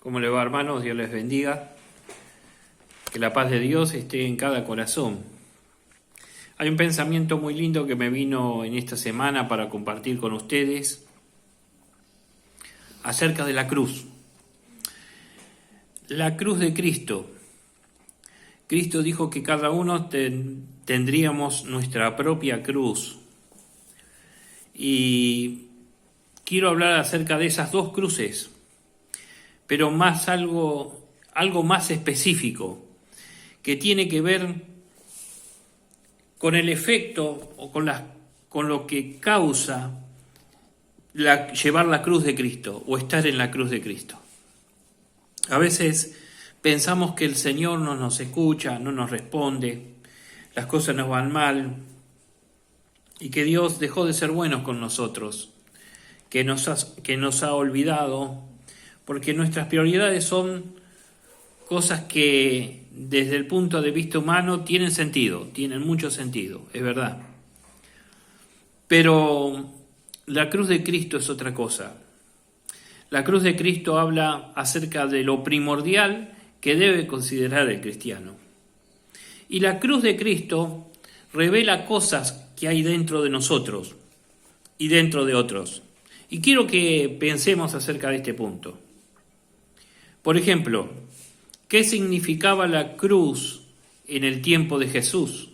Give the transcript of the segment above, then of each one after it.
¿Cómo le va, hermanos? Dios les bendiga. Que la paz de Dios esté en cada corazón. Hay un pensamiento muy lindo que me vino en esta semana para compartir con ustedes acerca de la cruz. La cruz de Cristo. Cristo dijo que cada uno tendríamos nuestra propia cruz. Y quiero hablar acerca de esas dos cruces, pero más algo más específico, que tiene que ver con el efecto o con lo que causa llevar la cruz de Cristo o estar en la cruz de Cristo. A veces pensamos que el Señor no nos escucha, no nos responde, las cosas nos van mal y que Dios dejó de ser bueno con nosotros, que nos ha olvidado, porque nuestras prioridades son cosas que desde el punto de vista humano tienen sentido, tienen mucho sentido, es verdad. Pero la cruz de Cristo es otra cosa. La cruz de Cristo habla acerca de lo primordial que debe considerar el cristiano. Y la cruz de Cristo revela cosas que hay dentro de nosotros y dentro de otros. Y quiero que pensemos acerca de este punto. Por ejemplo, ¿qué significaba la cruz en el tiempo de Jesús?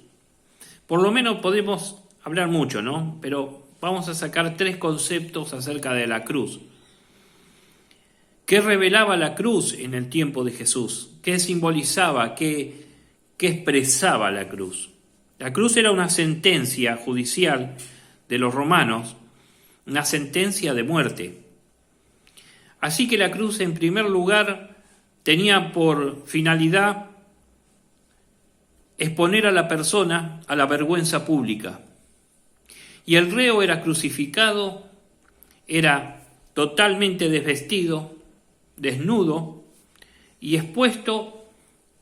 Por lo menos podemos hablar mucho, ¿no? Pero vamos a sacar 3 conceptos acerca de la cruz. ¿Qué revelaba la cruz en el tiempo de Jesús? ¿Qué simbolizaba? ¿Qué expresaba la cruz? La cruz era una sentencia judicial de los romanos, una sentencia de muerte. Así que la cruz, en primer lugar, tenía por finalidad exponer a la persona a la vergüenza pública. Y el reo era crucificado, era totalmente desvestido, desnudo y expuesto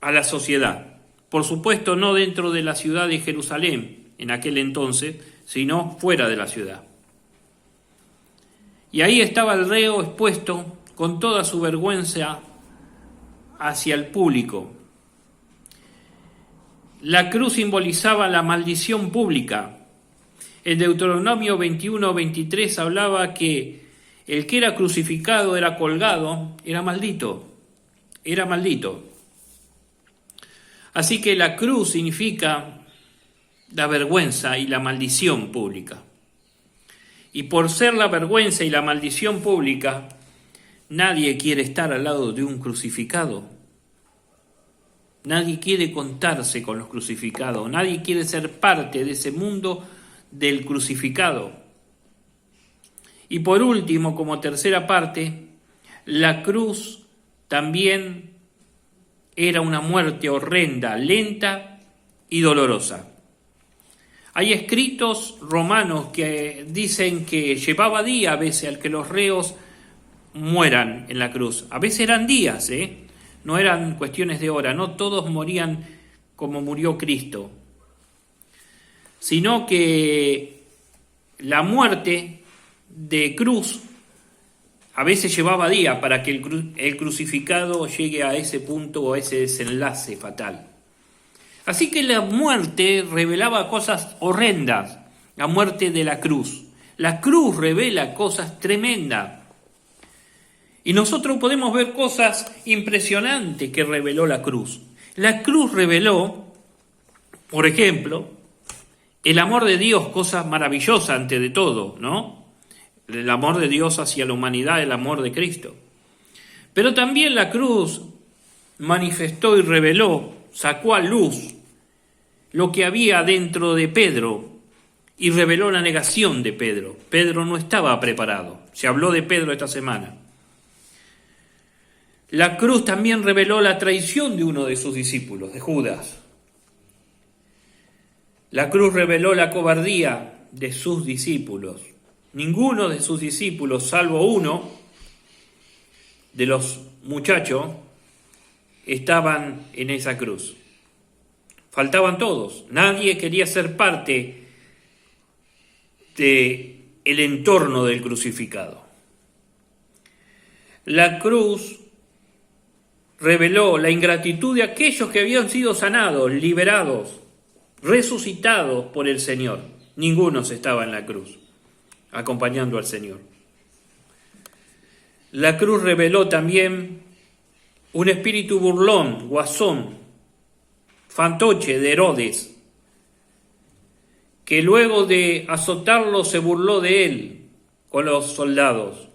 a la sociedad. Por supuesto, no dentro de la ciudad de Jerusalén en aquel entonces, sino fuera de la ciudad. Y ahí estaba el reo expuesto con toda su vergüenza hacia el público. La cruz simbolizaba la maldición pública. En Deuteronomio 21-23 hablaba que el que era crucificado, era colgado, era maldito. Era maldito. Así que la cruz significa la vergüenza y la maldición pública. Y por ser la vergüenza y la maldición pública, nadie quiere estar al lado de un crucificado. Nadie quiere contarse con los crucificados. Nadie quiere ser parte de ese mundo del crucificado. Y por último, como tercera parte, la cruz también era una muerte horrenda, lenta y dolorosa. Hay escritos romanos que dicen que llevaba días a veces al que los reos mueran en la cruz. A veces eran días, no eran cuestiones de hora, no todos morían como murió Cristo, sino que la muerte de cruz a veces llevaba días para que el crucificado llegue a ese punto o a ese desenlace fatal. Así que la muerte revelaba cosas horrendas, la muerte de la cruz. La cruz revela cosas tremendas. Y nosotros podemos ver cosas impresionantes que reveló la cruz. La cruz reveló, por ejemplo, el amor de Dios, cosa maravillosa ante de todo, ¿no? El amor de Dios hacia la humanidad, el amor de Cristo. Pero también la cruz manifestó y reveló, sacó a luz lo que había dentro de Pedro y reveló la negación de Pedro. Pedro no estaba preparado. Se habló de Pedro esta semana. La cruz también reveló la traición de uno de sus discípulos, de Judas. La cruz reveló la cobardía de sus discípulos. Ninguno de sus discípulos, salvo uno de los muchachos, estaban en esa cruz. Faltaban todos. Nadie quería ser parte del entorno del crucificado. La cruz reveló la ingratitud de aquellos que habían sido sanados, liberados, resucitados por el Señor. Ninguno estaba en la cruz, acompañando al Señor. La cruz reveló también un espíritu burlón, guasón, fantoche de Herodes, que luego de azotarlo se burló de él con los soldados.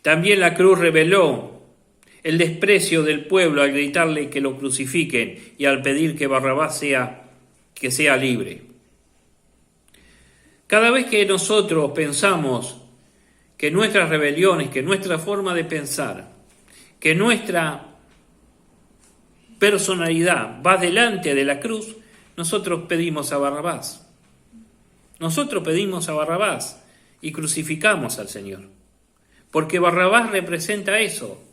También la cruz reveló el desprecio del pueblo al gritarle que lo crucifiquen y al pedir que Barrabás sea libre. Cada vez que nosotros pensamos que nuestras rebeliones, que nuestra forma de pensar, que nuestra personalidad va delante de la cruz, nosotros pedimos a Barrabás. Nosotros pedimos a Barrabás y crucificamos al Señor, porque Barrabás representa eso.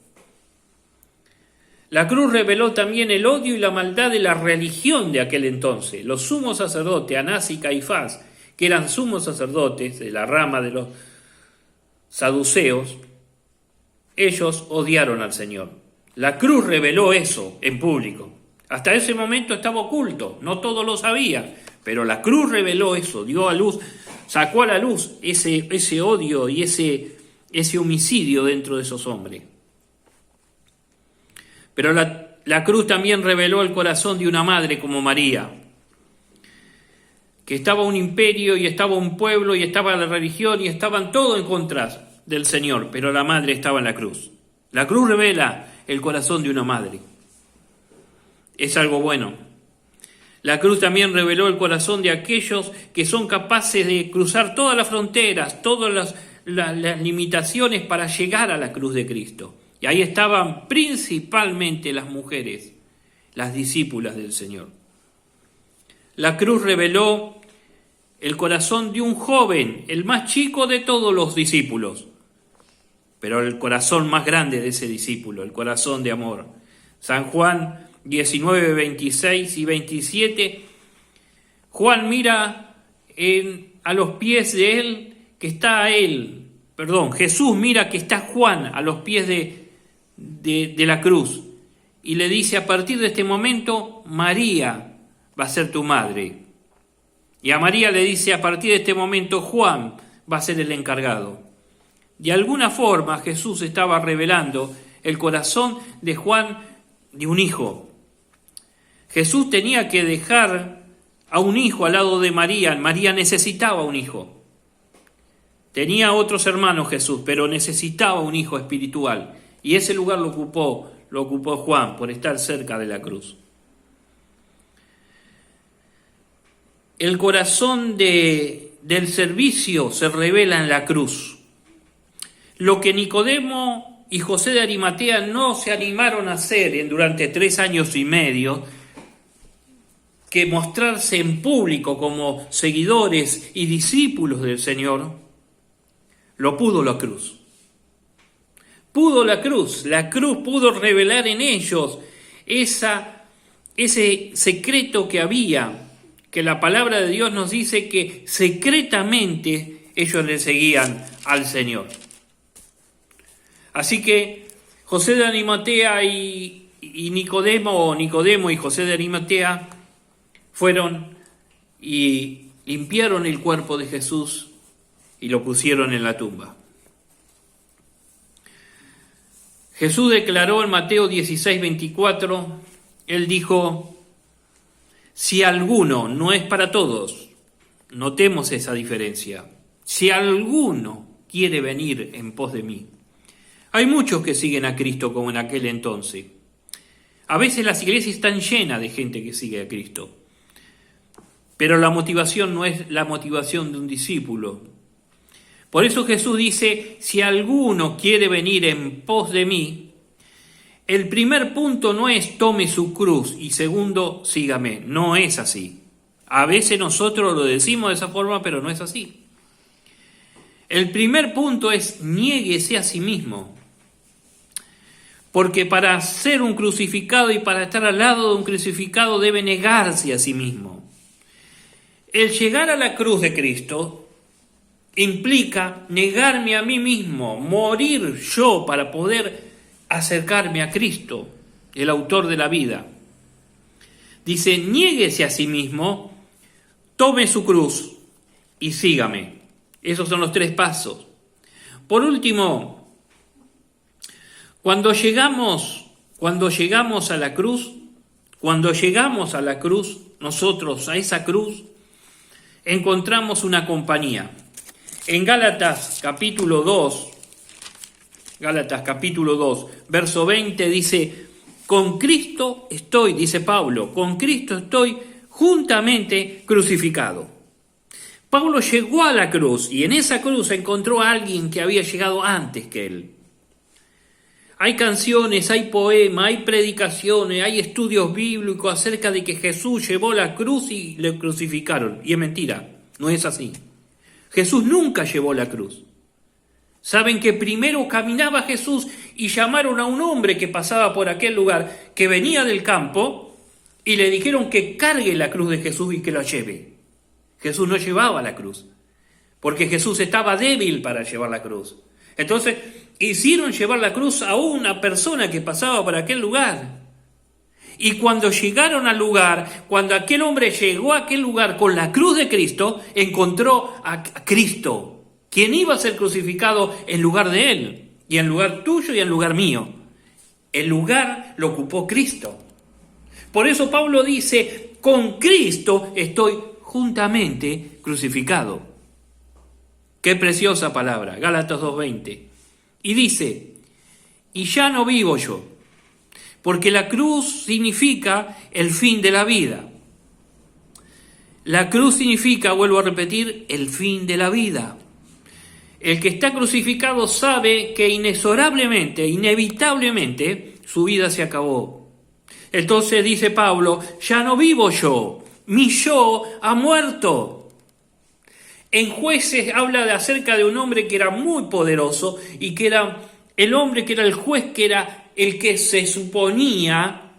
La cruz reveló también el odio y la maldad de la religión de aquel entonces. Los sumos sacerdotes, Anás y Caifás, que eran sumos sacerdotes de la rama de los saduceos, ellos odiaron al Señor. La cruz reveló eso en público. Hasta ese momento estaba oculto, no todos lo sabían, pero la cruz reveló eso, dio a luz, sacó a la luz ese odio y ese homicidio dentro de esos hombres. Pero la cruz también reveló el corazón de una madre como María, que estaba un imperio y estaba un pueblo y estaba la religión y estaban todos en contra del Señor, pero la madre estaba en la cruz. La cruz revela el corazón de una madre. Es algo bueno. La cruz también reveló el corazón de aquellos que son capaces de cruzar todas las fronteras, todas las limitaciones para llegar a la cruz de Cristo. Y ahí estaban principalmente las mujeres, las discípulas del Señor. La cruz reveló el corazón de un joven, el más chico de todos los discípulos, pero el corazón más grande de ese discípulo, el corazón de amor. San Juan 19, 26 y 27, Juan mira a los pies de él, Jesús mira que está Juan a los pies de la cruz y le dice: a partir de este momento María va a ser tu madre. Y a María le dice: a partir de este momento Juan va a ser el encargado. De alguna forma Jesús estaba revelando el corazón de Juan de un hijo. Jesús tenía que dejar a un hijo al lado de María. María necesitaba un hijo. Tenía otros hermanos Jesús, pero necesitaba un hijo espiritual. Y ese lugar lo ocupó Juan por estar cerca de la cruz. El corazón del servicio se revela en la cruz. Lo que Nicodemo y José de Arimatea no se animaron a hacer durante 3 años y medio, que mostrarse en público como seguidores y discípulos del Señor, lo pudo la cruz. Pudo la cruz pudo revelar en ellos ese secreto que había, que la palabra de Dios nos dice que secretamente ellos le seguían al Señor. Así que José de Arimatea y Nicodemo y José de Arimatea fueron y limpiaron el cuerpo de Jesús y lo pusieron en la tumba. Jesús declaró en Mateo 16, 24, él dijo: si alguno, no es para todos, notemos esa diferencia, si alguno quiere venir en pos de mí. Hay muchos que siguen a Cristo como en aquel entonces. A veces las iglesias están llenas de gente que sigue a Cristo, pero la motivación no es la motivación de un discípulo. Por eso Jesús dice: si alguno quiere venir en pos de mí, el primer punto no es tome su cruz y segundo, sígame. No es así. A veces nosotros lo decimos de esa forma, pero no es así. El primer punto es niéguese a sí mismo. Porque para ser un crucificado y para estar al lado de un crucificado debe negarse a sí mismo. El llegar a la cruz de Cristo implica negarme a mí mismo, morir yo para poder acercarme a Cristo, el autor de la vida. Dice, niéguese a sí mismo, tome su cruz y sígame. Esos son los 3 pasos. Por último, cuando llegamos a la cruz, nosotros a esa cruz, encontramos una compañía. En Gálatas capítulo 2, verso 20 dice, con Cristo estoy, dice Pablo, con Cristo estoy juntamente crucificado. Pablo llegó a la cruz y en esa cruz encontró a alguien que había llegado antes que él. Hay canciones, hay poemas, hay predicaciones, hay estudios bíblicos acerca de que Jesús llevó la cruz y le crucificaron. Y es mentira, no es así. Jesús nunca llevó la cruz. Saben que primero caminaba Jesús y llamaron a un hombre que pasaba por aquel lugar, que venía del campo, y le dijeron que cargue la cruz de Jesús y que la lleve. Jesús no llevaba la cruz, porque Jesús estaba débil para llevar la cruz. Entonces hicieron llevar la cruz a una persona que pasaba por aquel lugar. Y cuando llegaron al lugar, cuando aquel hombre llegó a aquel lugar con la cruz de Cristo, encontró a Cristo, quien iba a ser crucificado en lugar de él, y en lugar tuyo y en lugar mío. El lugar lo ocupó Cristo. Por eso Pablo dice, con Cristo estoy juntamente crucificado. Qué preciosa palabra, Gálatas 2:20. Y dice, y ya no vivo yo, porque la cruz significa el fin de la vida. La cruz significa, vuelvo a repetir, el fin de la vida. El que está crucificado sabe que inexorablemente, inevitablemente, su vida se acabó. Entonces dice Pablo, ya no vivo yo, mi yo ha muerto. En Jueces habla acerca de un hombre que era muy poderoso y que era el hombre que era el juez, que era el que se suponía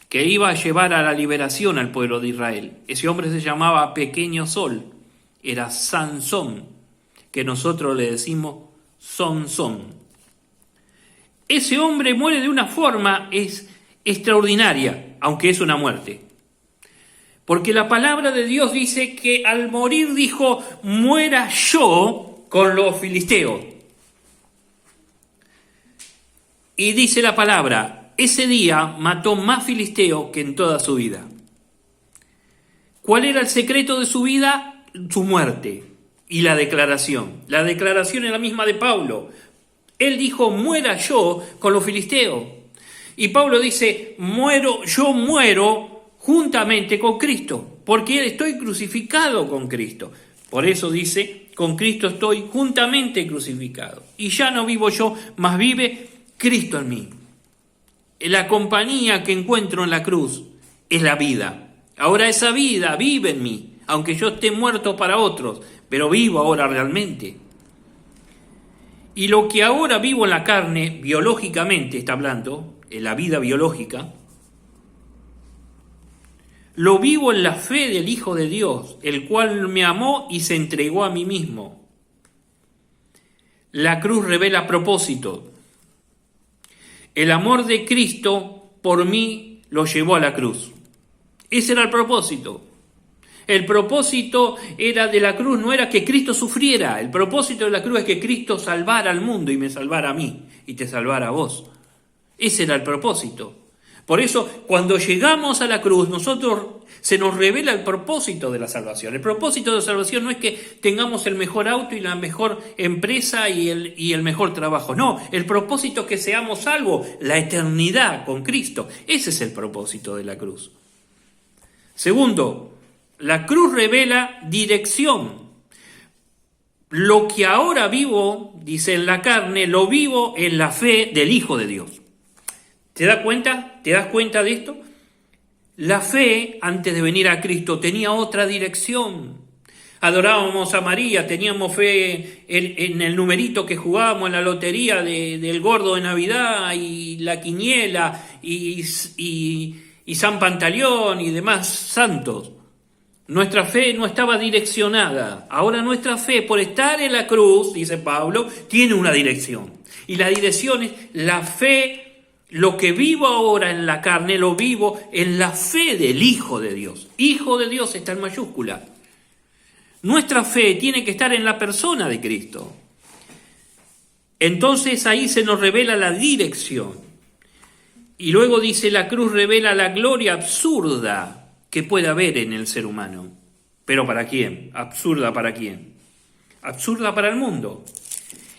que iba a llevar a la liberación al pueblo de Israel. Ese hombre se llamaba Pequeño Sol, era Sansón, que nosotros le decimos Sonsón. Ese hombre muere de una forma extraordinaria, aunque es una muerte. Porque la palabra de Dios dice que al morir dijo, muera yo con los filisteos. Y dice la palabra, ese día mató más filisteos que en toda su vida. ¿Cuál era el secreto de su vida? Su muerte y la declaración. La declaración es la misma de Pablo. Él dijo, muera yo con los filisteos. Y Pablo dice, yo muero juntamente con Cristo, porque estoy crucificado con Cristo. Por eso dice, con Cristo estoy juntamente crucificado. Y ya no vivo yo, mas vive Cristo en mí. La compañía que encuentro en la cruz es la vida. Ahora esa vida vive en mí, aunque yo esté muerto para otros, pero vivo ahora realmente. Y lo que ahora vivo en la carne, biológicamente está hablando, en la vida biológica, lo vivo en la fe del Hijo de Dios, el cual me amó y se entregó a mí mismo. La cruz revela propósito. El amor de Cristo por mí lo llevó a la cruz. Ese era el propósito. El propósito era de la cruz, no era que Cristo sufriera. El propósito de la cruz es que Cristo salvara al mundo y me salvara a mí y te salvara a vos. Ese era el propósito. Por eso, cuando llegamos a la cruz, se nos revela el propósito de la salvación. El propósito de la salvación no es que tengamos el mejor auto y la mejor empresa y el mejor trabajo. No, el propósito es que seamos salvos, la eternidad con Cristo. Ese es el propósito de la cruz. Segundo, la cruz revela dirección. Lo que ahora vivo, dice en la carne, lo vivo en la fe del Hijo de Dios. ¿Te das cuenta? ¿Te das cuenta de esto? La fe, antes de venir a Cristo, tenía otra dirección. Adorábamos a María, teníamos fe en el numerito que jugábamos en la lotería del gordo de Navidad y la quiniela y San Pantaleón y demás santos. Nuestra fe no estaba direccionada. Ahora nuestra fe, por estar en la cruz, dice Pablo, tiene una dirección. Y la dirección es la fe Lo que vivo ahora en la carne, lo vivo en la fe del Hijo de Dios. Hijo de Dios está en mayúscula. Nuestra fe tiene que estar en la persona de Cristo. Entonces ahí se nos revela la dirección. Y luego dice, la cruz revela la gloria absurda que puede haber en el ser humano. ¿Pero para quién? ¿Absurda para quién? Absurda para el mundo.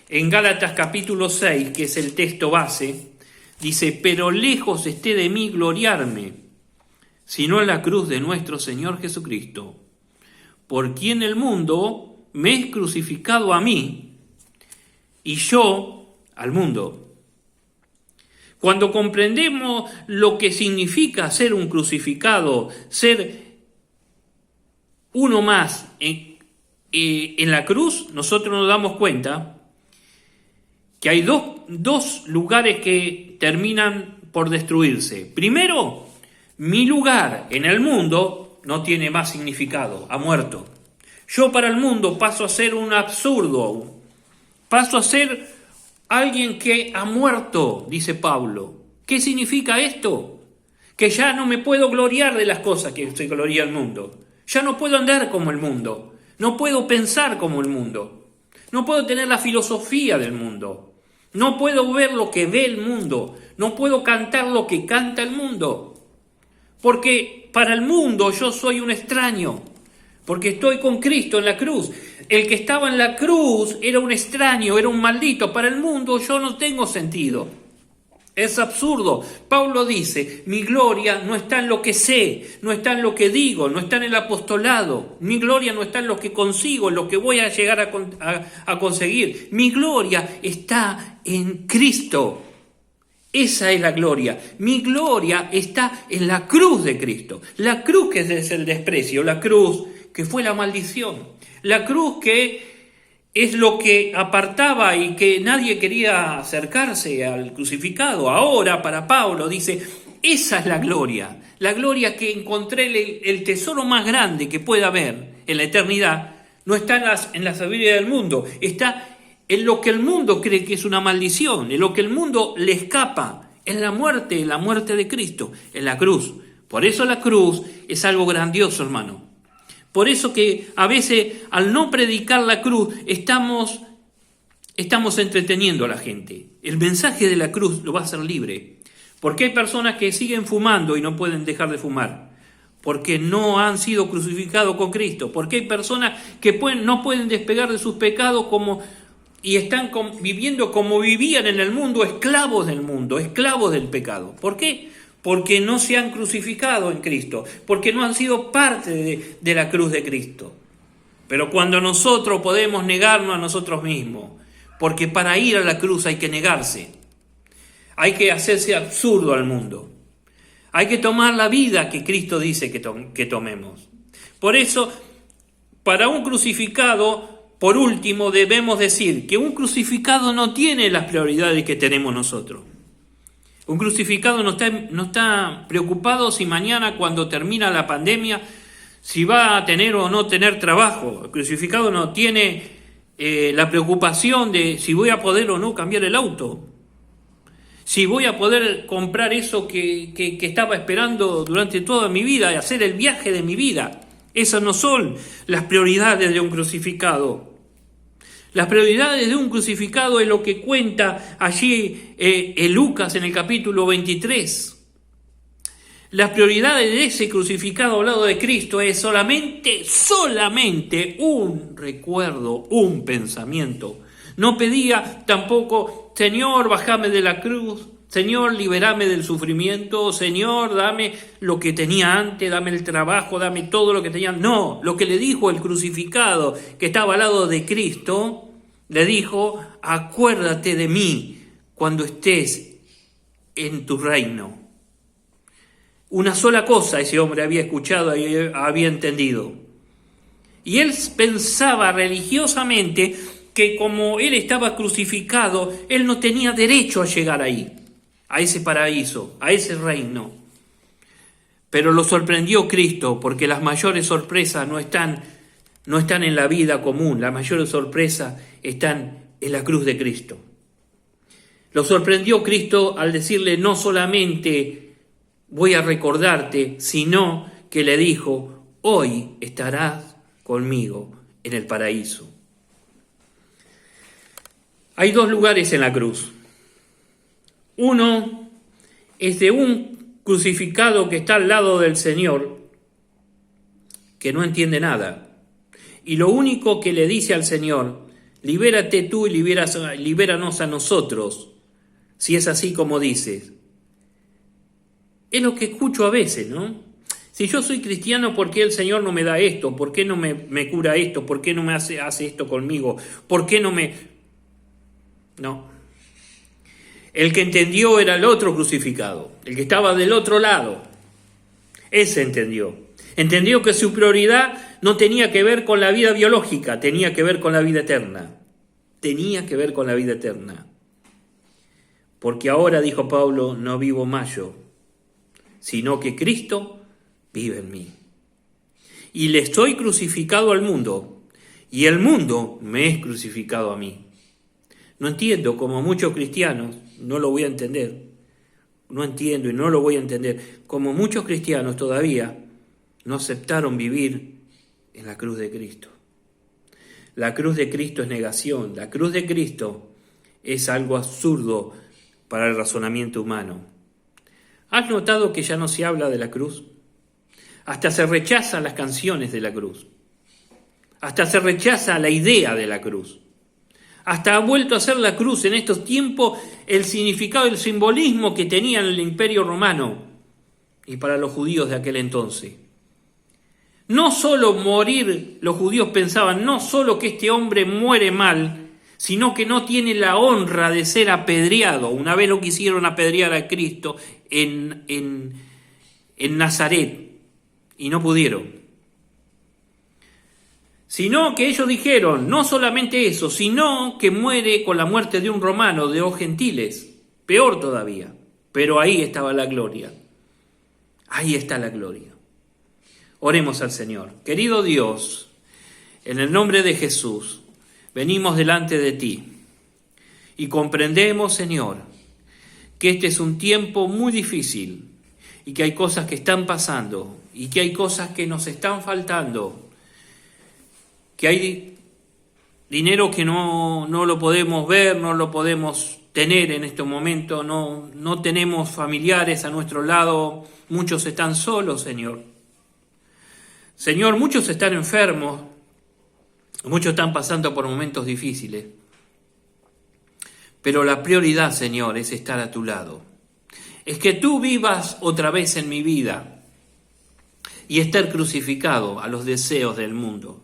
En Gálatas capítulo 6, que es el texto base, dice, pero lejos esté de mí gloriarme, sino en la cruz de nuestro Señor Jesucristo, por quien el mundo me es crucificado a mí, y yo al mundo. Cuando comprendemos lo que significa ser un crucificado, ser uno más en la cruz, nosotros nos damos cuenta que hay dos lugares que terminan por destruirse. Primero, mi lugar en el mundo no tiene más significado, ha muerto. Yo para el mundo paso a ser un absurdo, paso a ser alguien que ha muerto, dice Pablo. ¿Qué significa esto? Que ya no me puedo gloriar de las cosas que se gloria el mundo. Ya no puedo andar como el mundo, no puedo pensar como el mundo, no puedo tener la filosofía del mundo, no puedo ver lo que ve el mundo, no puedo cantar lo que canta el mundo, porque para el mundo yo soy un extraño, porque estoy con Cristo en la cruz. El que estaba en la cruz era un extraño, era un maldito. Para el mundo yo no tengo sentido. Es absurdo. Pablo dice, mi gloria no está en lo que sé, no está en lo que digo, no está en el apostolado. Mi gloria no está en lo que consigo, en lo que voy a llegar a conseguir. Mi gloria está en Cristo. Esa es la gloria. Mi gloria está en la cruz de Cristo. La cruz que es el desprecio, la cruz que fue la maldición, la cruz que es lo que apartaba y que nadie quería acercarse al crucificado. Ahora, para Pablo, dice, esa es la gloria que encontré, el tesoro más grande que pueda haber en la eternidad, no está en la sabiduría del mundo, está en lo que el mundo cree que es una maldición, en lo que el mundo le escapa, en la muerte de Cristo, en la cruz. Por eso la cruz es algo grandioso, hermano. Por eso que a veces al no predicar la cruz estamos entreteniendo a la gente. El mensaje de la cruz lo va a hacer libre. Porque hay personas que siguen fumando y no pueden dejar de fumar. Porque no han sido crucificados con Cristo. Porque hay personas que no pueden despegar de sus pecados y están viviendo como vivían en el mundo, esclavos del mundo, esclavos del pecado. ¿Por qué? Porque no se han crucificado en Cristo, porque no han sido parte de la cruz de Cristo. Pero cuando nosotros podemos negarnos a nosotros mismos, porque para ir a la cruz hay que negarse, hay que hacerse absurdo al mundo, hay que tomar la vida que Cristo dice que tomemos. Por eso, para un crucificado, por último, debemos decir que un crucificado no tiene las prioridades que tenemos nosotros. Un crucificado no está preocupado si mañana, cuando termina la pandemia, si va a tener o no tener trabajo. El crucificado no tiene la preocupación de si voy a poder o no cambiar el auto, si voy a poder comprar eso que estaba esperando durante toda mi vida y hacer el viaje de mi vida. Esas no son las prioridades de un crucificado. Las prioridades de un crucificado es lo que cuenta allí en Lucas en el capítulo 23. Las prioridades de ese crucificado al lado de Cristo es solamente un recuerdo, un pensamiento. No pedía tampoco, Señor, bájame de la cruz, Señor, libérame del sufrimiento, Señor, dame lo que tenía antes, dame el trabajo, dame todo lo que tenía. No, lo que le dijo el crucificado que estaba al lado de Cristo, le dijo, acuérdate de mí cuando estés en tu reino. Una sola cosa ese hombre había escuchado y había entendido. Y él pensaba religiosamente que como él estaba crucificado, él no tenía derecho a llegar ahí, a ese paraíso, a ese reino. Pero lo sorprendió Cristo, porque las mayores sorpresas no están en la vida común, las mayores sorpresas están en la cruz de Cristo. Lo sorprendió Cristo al decirle: no solamente voy a recordarte, sino que le dijo: hoy estarás conmigo en el paraíso. Hay dos lugares en la cruz. Uno es de un crucificado que está al lado del Señor, que no entiende nada. Y lo único que le dice al Señor: libérate tú y libéranos a nosotros, si es así como dices. Es lo que escucho a veces, ¿no? Si yo soy cristiano, ¿por qué el Señor no me da esto? ¿Por qué no me cura esto? ¿Por qué no me hace esto conmigo? ¿Por qué no me...? No. El que entendió era el otro crucificado, el que estaba del otro lado. Ese entendió. Entendió que su prioridad no tenía que ver con la vida biológica, tenía que ver con la vida eterna. Tenía que ver con la vida eterna. Porque ahora, dijo Pablo, no vivo más yo, sino que Cristo vive en mí. Y le estoy crucificado al mundo, y el mundo me es crucificado a mí. No entiendo, como muchos cristianos, no lo voy a entender, no entiendo y no lo voy a entender, como muchos cristianos todavía no aceptaron vivir en la cruz de Cristo. La cruz de Cristo es negación, la cruz de Cristo es algo absurdo para el razonamiento humano. ¿Has notado que ya no se habla de la cruz? Hasta se rechazan las canciones de la cruz. Hasta se rechaza la idea de la cruz. Hasta ha vuelto a ser la cruz en estos tiempos el significado, el simbolismo que tenía en el Imperio Romano y para los judíos de aquel entonces. No solo morir, los judíos pensaban, no solo que este hombre muere mal, sino que no tiene la honra de ser apedreado. Una vez lo quisieron apedrear a Cristo en Nazaret y no pudieron. Sino que ellos dijeron, no solamente eso, sino que muere con la muerte de un romano, de los gentiles, peor todavía. Pero ahí estaba la gloria. Ahí está la gloria. Oremos al Señor. Querido Dios, en el nombre de Jesús, venimos delante de ti y comprendemos, Señor, que este es un tiempo muy difícil y que hay cosas que están pasando y que hay cosas que nos están faltando, que hay dinero que no lo podemos ver, no lo podemos tener en este momento, no tenemos familiares a nuestro lado, muchos están solos, Señor. Señor, muchos están enfermos, muchos están pasando por momentos difíciles, pero la prioridad, Señor, es estar a tu lado. Es que tú vivas otra vez en mi vida y estar crucificado a los deseos del mundo.